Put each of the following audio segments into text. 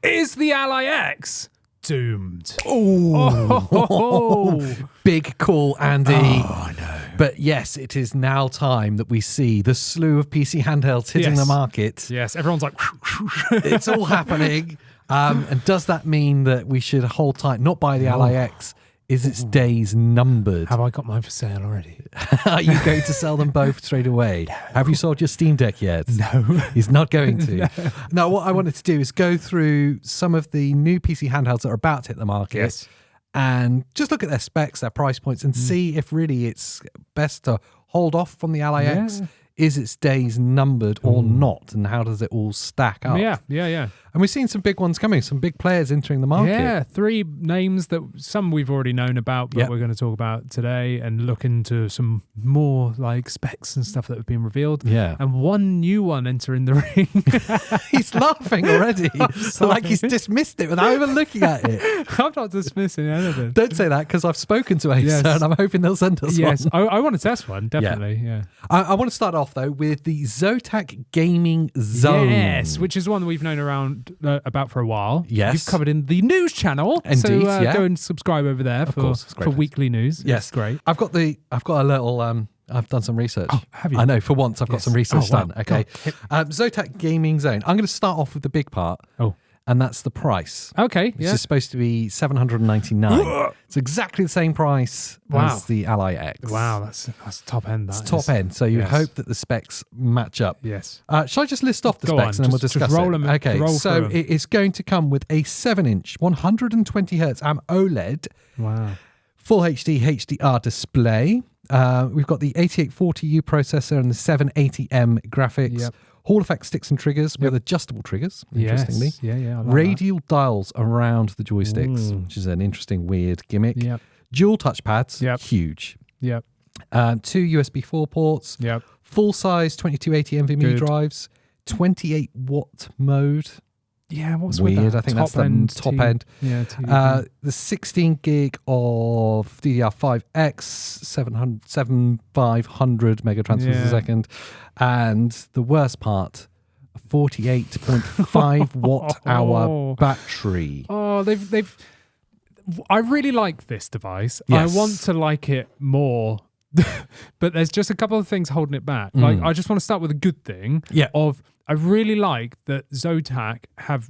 Is the Ally X doomed? Oh, big call, Andy. Oh, I know. But yes, it is now time that we see the slew of PC handhelds hitting the market. Yes, everyone's like... It's all happening. And does that mean that we should hold tight, not buy the Ally X? Is its days numbered? Have I got mine for sale already? Are you going to sell them both straight away? No. Have you sold your Steam Deck yet? No. He's not going to. No, what I wanted to do is go through some of the new PC handhelds that are about to hit the market. Yes. And just look at their specs, their price points, and see if really it's best to hold off from the Ally X. Is its days numbered or not? And how does it all stack up? Yeah. And we've seen some big ones coming, some big players entering the market. Yeah, 3 names that some we've already known about, but we're going to talk about today and look into some more like specs and stuff that have been revealed. Yeah. And 1 new one entering the ring. He's laughing already. Like he's dismissed it without even looking at it. I'm not dismissing anything. Don't say that, because I've spoken to Acer and I'm hoping they'll send us one. I want to test one, definitely. Yeah. I want to start off though with the ZOTAC Gaming Zone. Yes, which is one that we've known about for a while. Yes. You've covered in the news channel. Indeed, so go and subscribe over there for weekly news. Yes, it's great. I've got a little I've done some research. Oh, have you? I know, for once I've got some research done. Okay. ZOTAC Gaming Zone. I'm going to start off with the big part. Oh. And that's the price. Okay. Which is supposed to be $799. It's exactly the same price as the Ally X. Wow, that's top end. It's top end. So you hope that the specs match up. Yes. Shall I just list off the specs and then we'll discuss roll it? them, okay. roll So it is going to come with a 7-inch, 120 hertz AMOLED. Wow. Full HD HDR display. We've got the 8840U processor and the 780M graphics. Yep. Hall effect sticks and triggers with adjustable triggers, interestingly. Yes. Yeah. I like Radial dials around the joysticks, which is an interesting, weird gimmick. Yep. Dual touchpads, huge. Yep. 2 USB 4 ports. Yep. Full-size 2280 NVMe drives. 28-watt mode. Yeah, what's weird? With that? I think that's the top end. Yeah, the 16 gig of DDR5X, 7500 mega transfers a second, and the worst part, a 48.5 watt hour battery. Oh, they've. I really like this device. Yes. I want to like it more. But there's just a couple of things holding it back. Like, I just want to start with a good thing. I really like that ZOTAC have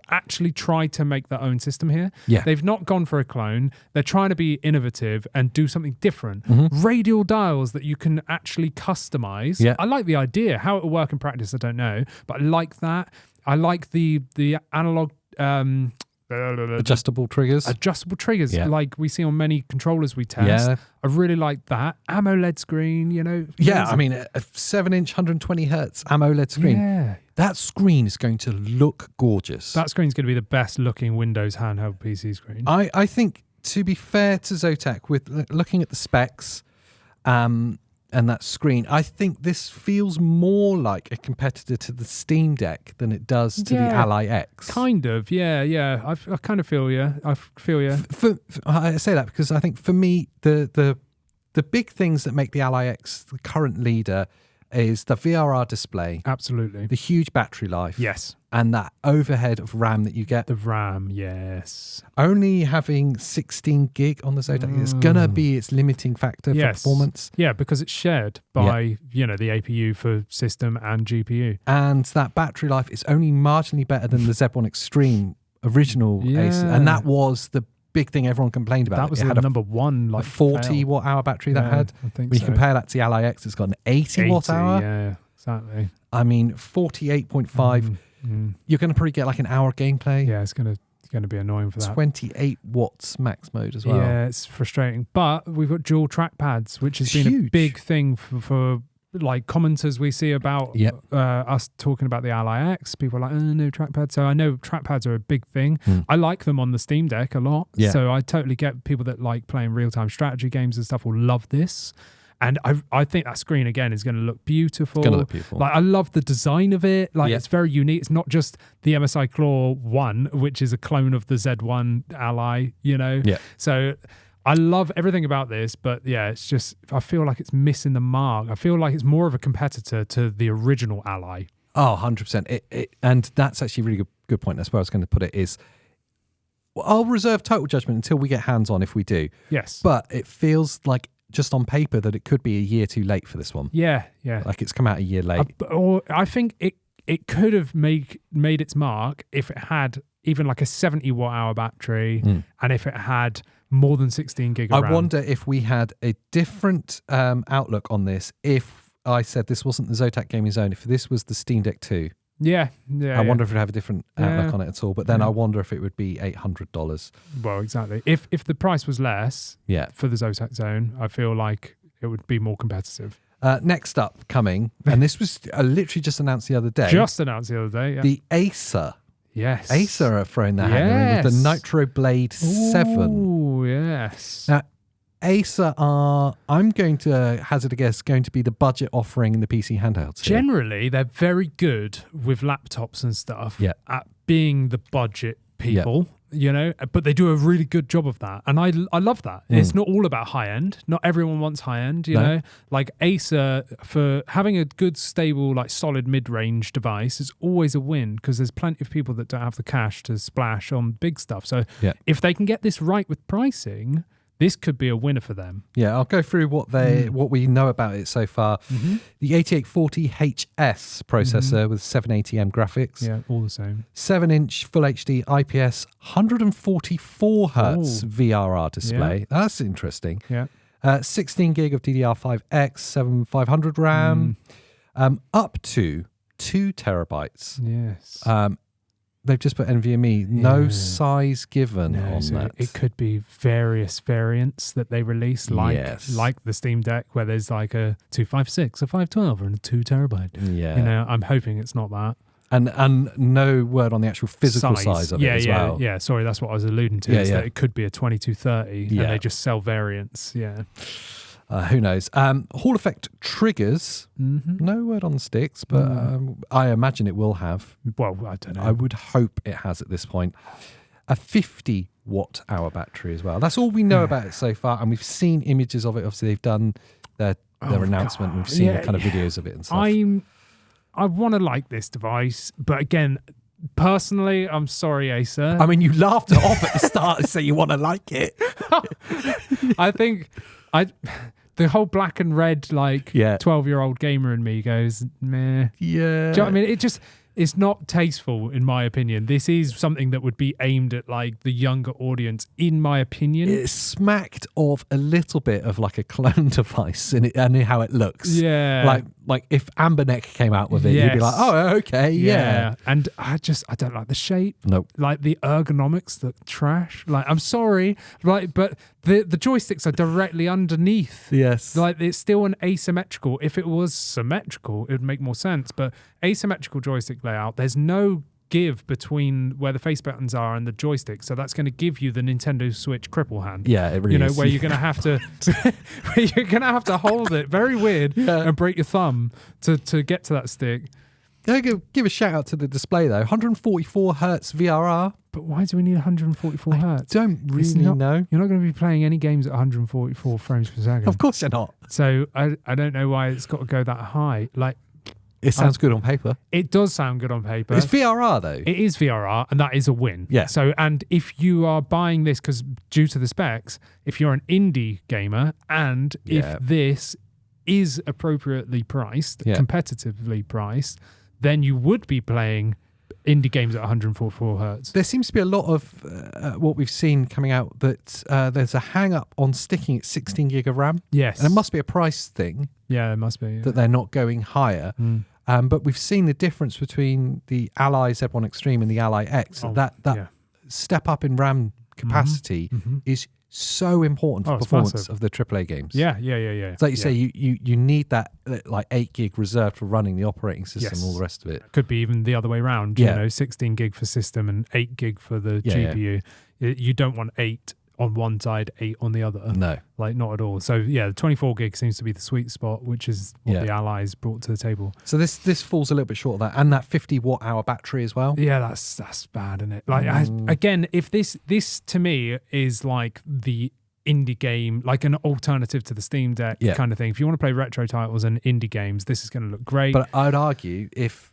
actually tried to make their own system here. Yeah. They've not gone for a clone. They're trying to be innovative and do something different. Radial dials that you can actually customize. Yeah. I like the idea. How it will work in practice, I don't know. But I like that. I like the analog... adjustable triggers like we see on many controllers we test. I really like that AMOLED screen, I mean a 7-inch 120 hertz AMOLED screen. That screen is going to look gorgeous. That screen's going to be the best looking Windows handheld PC screen. I think, to be fair to ZOTAC, with looking at the specs and that screen, I think this feels more like a competitor to the Steam Deck than it does to the Ally X. Kind of, yeah. I kind of feel you. I say that because I think for me, the big things that make the Ally X the current leader is the VRR display. Absolutely. The huge battery life. Yes. And that overhead of RAM that you get. The RAM, yes. Only having 16 gig on the ZOTAC is going to be its limiting factor for performance. Yeah, because it's shared by, the APU for system and GPU. And that battery life is only marginally better than the Z1 Extreme original Acer. And that was the big thing everyone complained about. That was the number one, like 40 watt hour battery that had. I think when you compare that to the Ally X, it's got an 80 watt hour. Yeah, exactly. I mean, 48.5. You're going to probably get like an hour gameplay. Yeah, it's going to be annoying for that. 28 watts max mode as well. Yeah, it's frustrating. But we've got dual trackpads, which has been a big thing for like commenters we see about us talking about the Ally X. People are like, no trackpad. So I know trackpads are a big thing. I like them on the Steam Deck a lot. Yeah. So I totally get people that like playing real-time strategy games and stuff will love this. And I think that screen, again, is going to look beautiful. It's going to look beautiful. Like, I love the design of it. Like, it's very unique. It's not just the MSI Claw 1, which is a clone of the Z1 Ally, Yeah. So I love everything about this, but it's just, I feel like it's missing the mark. I feel like it's more of a competitor to the original Ally. Oh, 100%. And that's actually a really good good point. That's where I was going to put it. Is I'll reserve total judgment until we get hands on if we do. Yes. But it feels like just on paper that it could be a year too late for this one. Yeah. Like it's come out a year late. Or I think it could have made its mark if it had even like a 70 watt-hour battery and if it had more than 16 gig of RAM. I wonder if we had a different outlook on this if I said this wasn't the ZOTAC Gaming Zone, if this was the Steam Deck 2. Yeah. I wonder if it would have a different outlook on it at all. But then I wonder if it would be $800. Well, exactly. If the price was less for the ZOTAC Zone, I feel like it would be more competitive. Next up coming, and this was literally just announced the other day. The Acer. Yes. Acer are throwing their hand in with the Nitro Blaze 7. Oh, yes. Now, Acer are, I'm going to hazard a guess, going to be the budget offering in the PC handhelds. Generally, they're very good with laptops and stuff at being the budget people, you know, but they do a really good job of that. And I love that. It's not all about high end. Not everyone wants high end, you know. Like Acer, for having a good, stable, like solid mid-range device is always a win because there's plenty of people that don't have the cash to splash on big stuff. So if they can get this right with pricing, this could be a winner for them. Yeah, I'll go through what we know about it so far. The 8840HS processor with 780M graphics. Yeah, all the same. 7-inch Full HD IPS 144 hertz VRR display. Yeah. That's interesting. Yeah. 16 gig of DDR5X, 7500 RAM, up to 2 terabytes. Yes. They've just put NVMe, no size given on that. It could be various variants that they release, like the Steam Deck, where there's like a 256, a 512, and a 2 terabyte. Yeah. You know, I'm hoping it's not that. And no word on the actual physical size of it as well. Yeah, sorry, that's what I was alluding to, is that it could be a 2230, and they just sell variants, who knows? Hall effect triggers. No word on the sticks, but I imagine it will have. Well, I don't know. I would hope it has at this point. A 50 watt-hour battery as well. That's all we know about it so far, and we've seen images of it. Obviously, they've done their announcement. And we've seen kind of videos of it and stuff. I want to like this device, but again, personally, I'm sorry, Acer. I mean, you laughed it off at the start and say you want to like it. I think the whole black and red, like 12-year-old gamer in me goes, meh. Yeah. Do you know what I mean? It's not tasteful, in my opinion. This is something that would be aimed at like the younger audience, in my opinion. It smacked of a little bit of like a clone device in it and how it looks. Yeah. Like if Amberneck came out with it, you'd be like, oh, okay, yeah. And I don't like the shape. Nope. Like the ergonomics, the trash. Like, I'm sorry, like, but the joysticks are directly underneath. Yes. Like, it's still an asymmetrical. If it was symmetrical, it would make more sense. But asymmetrical joystick layout, there's no give between where the face buttons are and the joystick, so that's going to give you the Nintendo Switch cripple hand. Yeah, it really is. Where you're going to have to where you're going to have to hold it very weird and break your thumb to get to that stick. Give a shout out to the display though. 144 hertz VRR. But why do we need 144 hertz? I don't really know. You're not going to be playing any games at 144 frames per second. Of course you're not. So I don't know why it's got to go that high. Like, it sounds good on paper. It does sound good on paper. It's VRR though. It is VRR, and that is a win. Yeah. So, and if you are buying this because due to the specs, if you're an indie gamer, and if this is appropriately priced, competitively priced, then you would be playing indie games at 144 hertz. There seems to be a lot of what we've seen coming out that there's a hang up on sticking at 16 gig of RAM. Yes. And it must be a price thing. Yeah, it must be. That they're not going higher. But we've seen the difference between the Ally Z1 Extreme and the Ally X. That step up in RAM capacity is so important for performance of the AAA games. Yeah. It's like you say, you need that like 8 gig reserved for running the operating system and all the rest of it. Could be even the other way around, 16 gig for system and 8 gig for the GPU. You don't want 8 on one side, 8 on the other. No. Like, not at all. So, the 24 gig seems to be the sweet spot, which is what the Allies brought to the table. So this falls a little bit short of that. And that 50 watt-hour battery as well. Yeah, that's bad, isn't it? Like, again, if this to me is like the indie game, like an alternative to the Steam Deck kind of thing. If you want to play retro titles and indie games, this is going to look great. But I'd argue if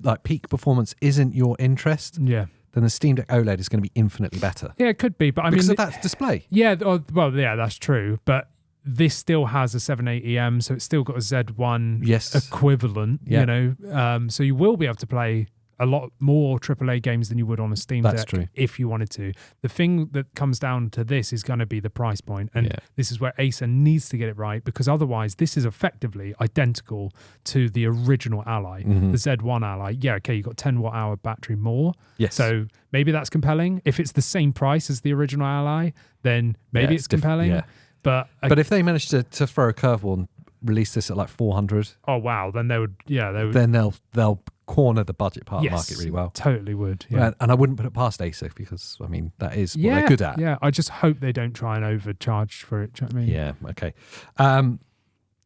like peak performance isn't your interest, then the Steam Deck OLED is going to be infinitely better. Yeah, it could be, but because of that display. Yeah, well, yeah, that's true, but this still has a 780M, so it's still got a Z1 equivalent, you know, so you will be able to play a lot more AAA games than you would on a Steam Deck if you wanted to. The thing that comes down to this is going to be the price point, and this is where Acer needs to get it right, because otherwise this is effectively identical to the original Ally, the Z1 Ally. Yeah, okay, you got 10 watt-hour battery more, so maybe that's compelling. If it's the same price as the original Ally, then maybe it's compelling. But if they manage to throw a curveball and release this at like 400, oh wow, then they would. Then they'll corner the budget part of the market really well. Totally would. Yeah. And I wouldn't put it past Acer, because I mean that is what they're good at. Yeah, I just hope they don't try and overcharge for it. Do you know what I mean? Yeah. Okay.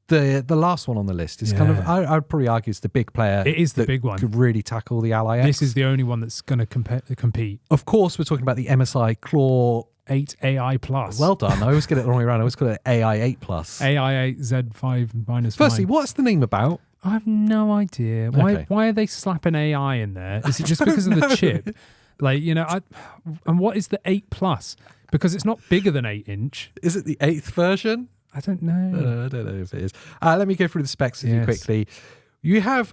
The last one on the list is kind of, I'd probably argue, it's the big player. It is the big one. Could really tackle the Ally X. This is the only one that's going to compete. Of course, we're talking about the MSI Claw 8 AI Plus. Well done. I always get it the wrong way around. I always call it AI 8 Plus. AI 8 Z5 minus. Firstly, what's the name about? I have no idea. Why are they slapping AI in there? Is it just because of the chip? Like, you know, and what is the 8 Plus? Because it's not bigger than 8-inch. Is it the 8th version? I don't know. I don't know if it is. Let me go through the specs with you quickly. You have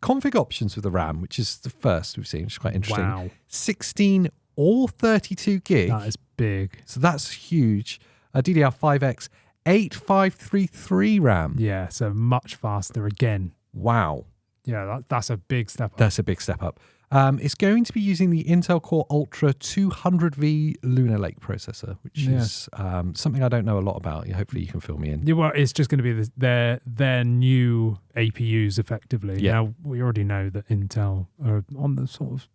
config options with the RAM, which is the first we've seen, which is quite interesting. Wow. 16 or 32 gig. That is big. So that's huge. DDR5X 8533 RAM. Yeah, so much faster again. Wow. Yeah, that's a big step up. That's a big step up. It's going to be using the Intel Core Ultra 200V Lunar Lake processor, which is something I don't know a lot about. Hopefully you can fill me in. Yeah, well, it's just going to be their new APUs, effectively. Yeah. Now, we already know that Intel are on the sort of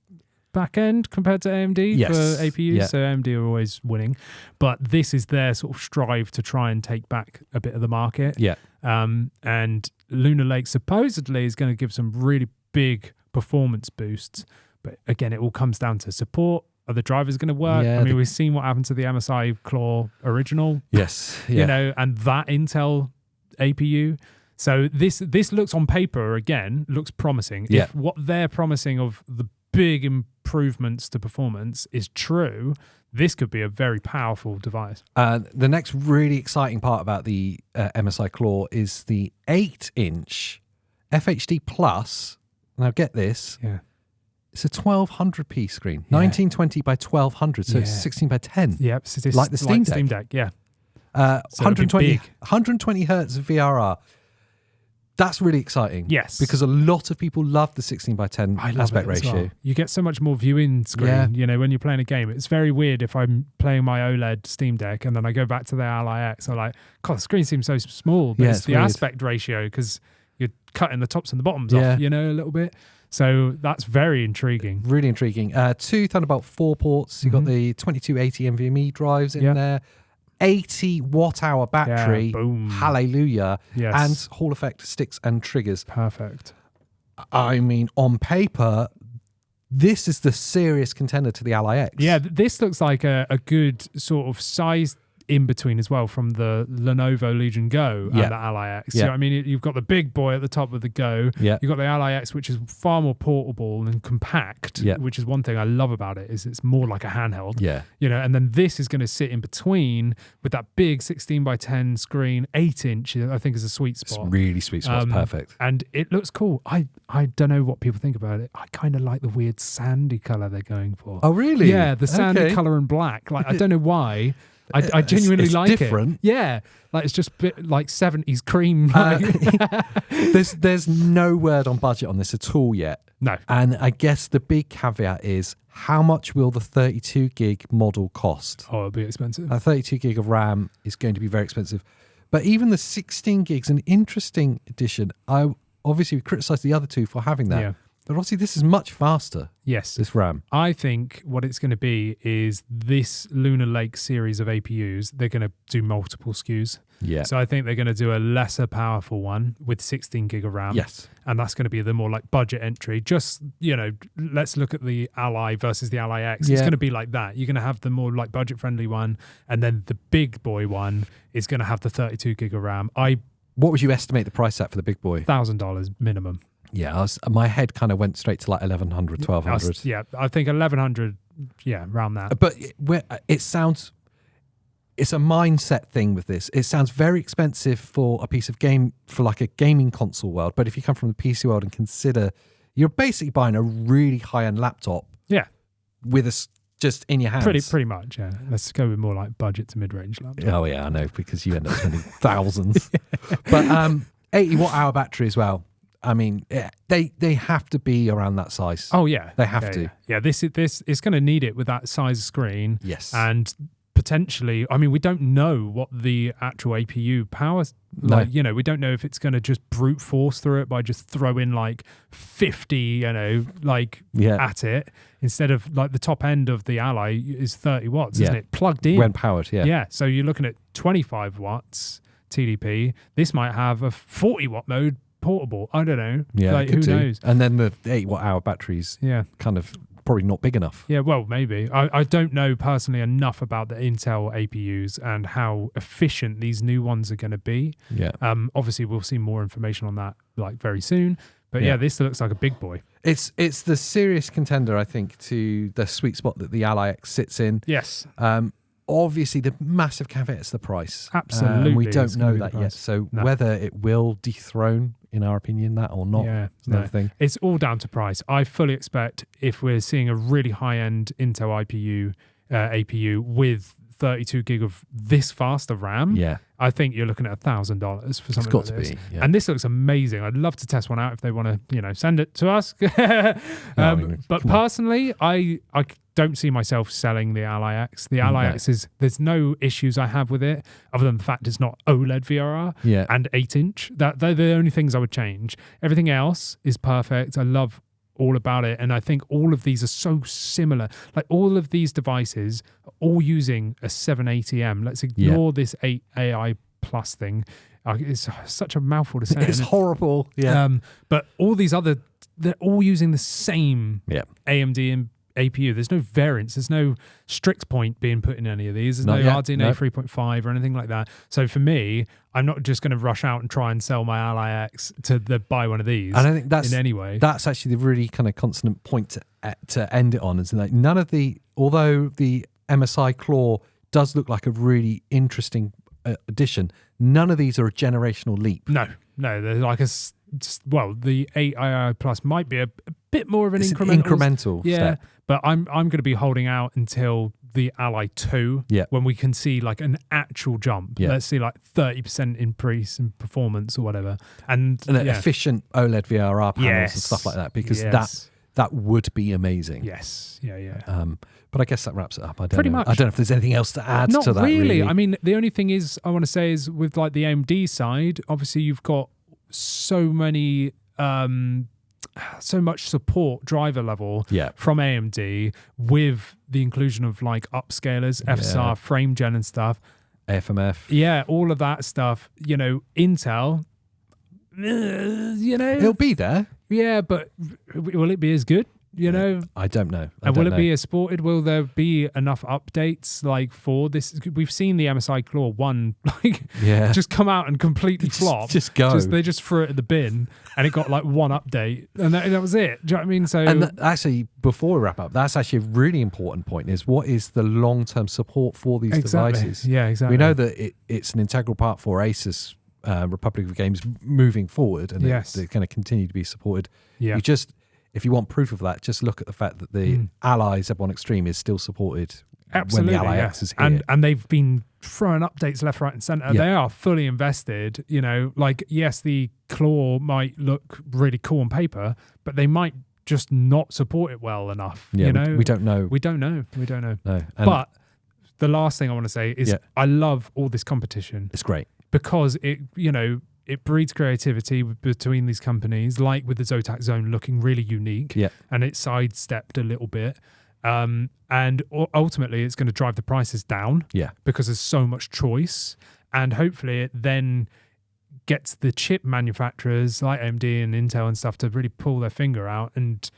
back end compared to AMD for APUs, so AMD are always winning. But this is their sort of strive to try and take back a bit of the market. Yeah. And Lunar Lake supposedly is going to give some really big performance boosts, but again, it all comes down to support. Are the drivers going to work? I mean, we've seen what happened to the MSI Claw original. Yes, you know, and that Intel APU. So this looks on paper again looks promising. If what they're promising of the big improvements to performance is true, this could be a very powerful device. The next really exciting part about the MSI Claw is the 8-inch FHD Plus. Now get this. Yeah. It's a 1200p screen. 1920 by 1200, so it's 16 by 10. Yep. So like the Steam Deck. Yeah. 120 hertz of VRR. That's really exciting. Yes. Because a lot of people love the 16 by 10 aspect ratio. Well. You get so much more viewing screen, you know, when you're playing a game. It's very weird if I'm playing my OLED Steam Deck and then I go back to the Ally X. I'm like, God, the screen seems so small. But it's the weird aspect ratio, because you're cutting the tops and the bottoms off, you know, a little bit. So that's very intriguing. Really intriguing. 2 Thunderbolt 4 ports. You've got the 2280 NVMe drives in there. 80 watt-hour battery. Boom. Hallelujah. Yes. And Hall effect sticks and triggers. Perfect. I mean, on paper, this is the serious contender to the Ally X. Yeah, this looks like a good sort of size in between as well from the Lenovo Legion Go and the Ally X. So, I mean, you've got the big boy at the top of the Go. You've got the Ally X, which is far more portable and compact, which is one thing I love about it, is it's more like a handheld. You know, and then this is going to sit in between with that big 16 by 10 screen, 8-inch, I think is a sweet spot. It's really sweet spot. It's perfect. And it looks cool. I don't know what people think about it. I kind of like the weird sandy color they're going for. Oh, really? Yeah, the sandy color and black. Like, I don't know why. I genuinely it's like different. It. Yeah, like it's just a bit like 70s cream. There's no word on budget on this at all yet. No. And I guess the big caveat is, how much will the 32 gig model cost? Oh, it'll be expensive. 32 gig of RAM is going to be very expensive. But even the 16 gigs, an interesting addition. I obviously criticized the other two for having that. Yeah. But obviously this is much faster. Yes. This RAM. I think what it's going to be is this Lunar Lake series of APUs, they're going to do multiple SKUs. Yeah. So I think they're going to do a lesser powerful one with 16 gig of RAM. Yes. And that's going to be the more like budget entry. Just, you know, let's look at the Ally versus the Ally X. It's going to be like that. You're going to have the more like budget friendly one. And then the big boy one is going to have the 32 gig of RAM. What would you estimate the price at for the big boy? $1,000 minimum. Yeah, my head kind of went straight to like 1100, 1200. Yeah, I think 1100. Yeah, around that. But it sounds. It's a mindset thing with this. It sounds very expensive for a piece of game, for like a gaming console world. But if you come from the PC world and consider, you're basically buying a really high-end laptop. Yeah. With us just in your hands. Pretty much, yeah. Let's go with more like budget to mid-range laptop. Oh, yeah, I know, because you end up spending thousands. But 80 watt-hour battery as well. I mean, they have to be around that size. Oh, yeah. They have to. Yeah, this is going to need it with that size screen. Yes. And potentially, I mean, we don't know what the actual APU power, like, you know, we don't know if it's going to just brute force through it by just throwing like 50, you know, like at it, instead of like the top end of the Ally is 30 watts, isn't it? Plugged in. When powered, Yeah, so you're looking at 25 watts TDP. This might have a 40 watt mode portable. I don't know. Yeah, like, who knows? And then the 8 watt hour batteries kind of probably not big enough. Yeah, well, maybe. I don't know personally enough about the Intel APUs and how efficient these new ones are going to be. Yeah. Obviously, we'll see more information on that like very soon. But yeah, this looks like a big boy. It's the serious contender, I think, to the sweet spot that the Ally X sits in. Yes. Obviously, the massive caveat is the price. Absolutely. We don't know that yet. So whether it will dethrone, in our opinion, that or not, is another thing. It's all down to price. I fully expect if we're seeing a really high-end Intel APU with 32 gig of this fast of RAM, I think you're looking at $1,000 for something like this. It's got to be. Yeah. And this looks amazing. I'd love to test one out if they want to, you know, send it to us. But personally, I don't see myself selling the Ally X. The Ally X there's no issues I have with it other than the fact it's not OLED VRR and 8-inch. They're the only things I would change. Everything else is perfect. I love all about it, and I think all of these are so similar. Like all of these devices are all using a 780M. Let's ignore this 8 AI plus thing. It's such a mouthful to say. It's horrible. Yeah. But all these they're all using the same AMD and APU. There's no variance. There's no strict point being put in any of these. There's no RDNA 3.5 or anything like that. So for me, I'm not just going to rush out and try and sell my Ally X to buy one of these. And I think that's in any way. That's actually the really kind of consonant point to end it on. Is like none of although the MSI Claw does look like a really interesting addition, none of these are a generational leap. No, they're like the 8 AI Plus might be a bit more of an incremental step. But I'm going to be holding out until the Ally 2 when we can see like an actual jump. Let's see like 30% increase in performance or whatever. And efficient OLED VRR panels and stuff like that, because that would be amazing. Yes. Yeah. But I guess that wraps it up. I don't Pretty know. much. I don't know if there's anything else to add Not to that. Really. I mean, the only thing I want to say is with like the AMD side, obviously you've got so many so much support driver level from AMD with the inclusion of like upscalers, FSR, frame gen and stuff, AFMF, all of that stuff. You know, Intel, you know, it'll be there, but will it be as good? You know, I don't know. And will it be as supported? Will there be enough updates like for this? We've seen the MSI Claw 1 just come out and completely flop. Just go. They just threw it in the bin and it got like one update and that was it. Do you know what I mean? So, and actually, before we wrap up, that's actually a really important point: is what is the long-term support for these devices? Yeah, exactly. We know that it's an integral part for ASUS Republic of Games moving forward, and they're going to continue to be supported. Yeah. If you want proof of that, just look at the fact that the Ally Z1 Extreme is still supported when the Ally X is here. And they've been throwing updates left, right and centre. They are fully invested. You know, like, yes, the Claw might look really cool on paper, but they might just not support it well enough. Yeah, you know? we don't know. We don't know. No. But the last thing I want to say is I love all this competition. It's great. Because it breeds creativity between these companies, like with the ZOTAC Zone looking really unique, and it sidestepped a little bit. And ultimately, it's going to drive the prices down because there's so much choice. And hopefully, it then gets the chip manufacturers like AMD and Intel and stuff to really pull their finger out and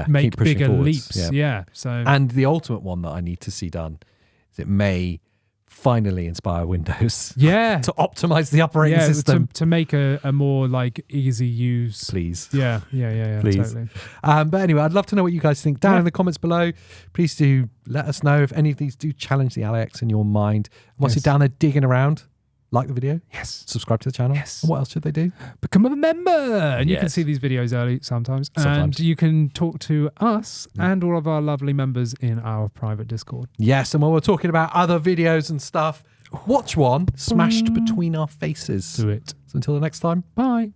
make bigger leaps. So, and the ultimate one that I need to see done is it may finally inspire Windows Yeah. to optimize the operating system. To make a more like easy use. Please. Yeah. Please. Totally. But anyway, I'd love to know what you guys think down in the comments below. Please do let us know if any of these do challenge the Ally X in your mind. Once you're down there digging around, like the video. Yes. Subscribe to the channel. Yes. And what else should they do? Become a member. And you can see these videos early sometimes. And you can talk to us and all of our lovely members in our private Discord. Yes. And while we're talking about other videos and stuff, watch one smashed between our faces. Do it. So until the next time. Bye.